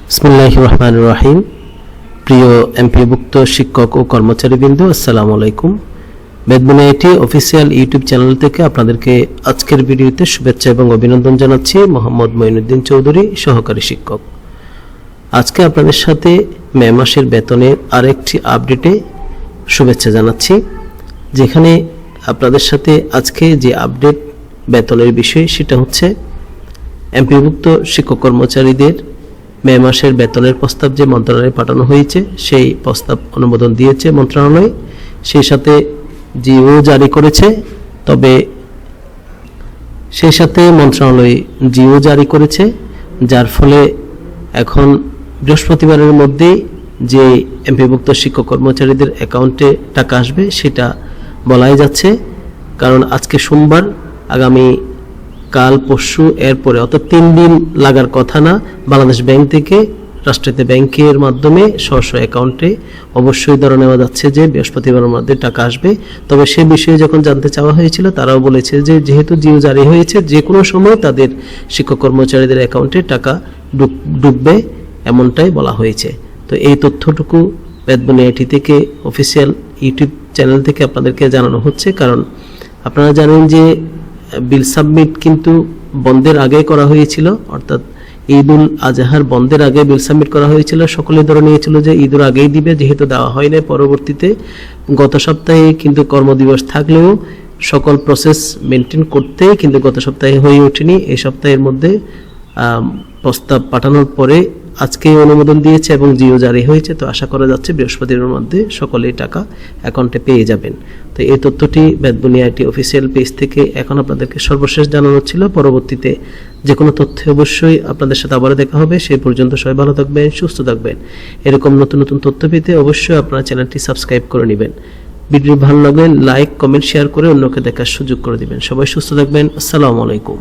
বিসমিল্লাহির রহমানির রহিম। প্রিয় এমপিভুক্ত শিক্ষক ও কর্মচারীবৃন্দ, আসসালামু আলাইকুম। Betbunia IT official YouTube channel থেকে আপনাদেরকে আজকের ভিডিওতে শুভেচ্ছা এবং অভিনন্দন জানাচ্ছি। মোহাম্মদ মঈনুদ্দিন চৌধুরী, সহকারী শিক্ষক। আজকে আপনাদের সাথে মে মাসের বেতনের আরেকটি আপডেটে শুভেচ্ছা জানাচ্ছি, যেখানে আপনাদের সাথে আজকে যে আপডেট বেতনের বিষয় সেটা হচ্ছে এমপিভুক্ত শিক্ষক কর্মচারীদের মে মাসের বেতনের প্রস্তাব যে মন্ত্রণালয়ে পাঠানো হয়েছে, সেই প্রস্তাব অনুমোদন দিয়েছে মন্ত্রণালয়, সেই সাথে জিও জারি করেছে। তবে সেই সাথে মন্ত্রণালয় জিও জারি করেছে, যার ফলে এখন বৃহস্পতিবারের মধ্যে যে এমপিভুক্ত শিক্ষক কর্মচারীদের অ্যাকাউন্টে টাকা আসবে সেটা বলাই যাচ্ছে। কারণ আজকে সোমবার, আগামী কাল পরশু এরপরে অর্থাৎ 3 দিন লাগার কথা না। বাংলাদেশ ব্যাংক থেকে রাষ্ট্রায়ত্ত ব্যাংকের মাধ্যমে স্ব অ্যাকাউন্টে অবশ্যই ধরে নেওয়া যাচ্ছে যে বৃহস্পতিবারের মধ্যে টাকা আসবে। তবে সে বিষয়ে যখন জানতে চাওয়া হয়েছিল, তারাও বলেছে যে যেহেতু জিও জারি হয়েছে, যে কোনো সময় তাদের শিক্ষক কর্মচারীদের অ্যাকাউন্টে টাকা ঢুকবে, এমনটাই বলা হয়েছে। তো এই তথ্যটুকু বেদবুনিয়া আইটি থেকে অফিসিয়াল ইউটিউব চ্যানেল থেকে আপনাদেরকে জানানো হচ্ছে। কারণ আপনারা জানেন যে বিল সাবমিট কিন্তু বন্ধের আগে করা হয়েছিল, অর্থাৎ ঈদুল আজহার বন্ধের আগে বিল সাবমিট করা হয়েছিল। সকলে ধরে নিয়েছিল যে ঈদের আগেই দিবে, যেহেতু দেওয়া হয় না পরবর্তীতে। গত সপ্তাহে কিন্তু কর্মদিবস থাকলেও সকল প্রসেস মেনটেন করতে কিন্তু গত সপ্তাহে হয়ে ওঠেনি। এই সপ্তাহের মধ্যে প্রস্তাব পাঠানোর পরে আজকে অনুমোদন দিয়েছে এবং জিও জারি হয়েছে। তো আশা করা যাচ্ছে বৃহস্পতিবারের মধ্যে সকলেই টাকা অ্যাকাউন্টে পেয়ে যাবেন। তো এই তথ্যটি বেদবুনিয়া আইটি অফিসিয়াল পেজ থেকে এখন আপনাদেরকে সর্বশেষ জানানো ছিল। পরবর্তীতে যে কোনো তথ্য অবশ্যই আপনাদের সাথে আবারও দেখা হবে। সেই পর্যন্ত সবাই ভালো থাকবেন, সুস্থ থাকবেন। এরকম নতুন নতুন তথ্য পেতে অবশ্যই আপনারা চ্যানেলটি সাবস্ক্রাইব করে নেবেন। ভিডিও ভালো লাগলে লাইক, কমেন্ট, শেয়ার করে অন্যকে দেখার সুযোগ করে দিবেন। সবাই সুস্থ থাকবেন। আসসালামু আলাইকুম।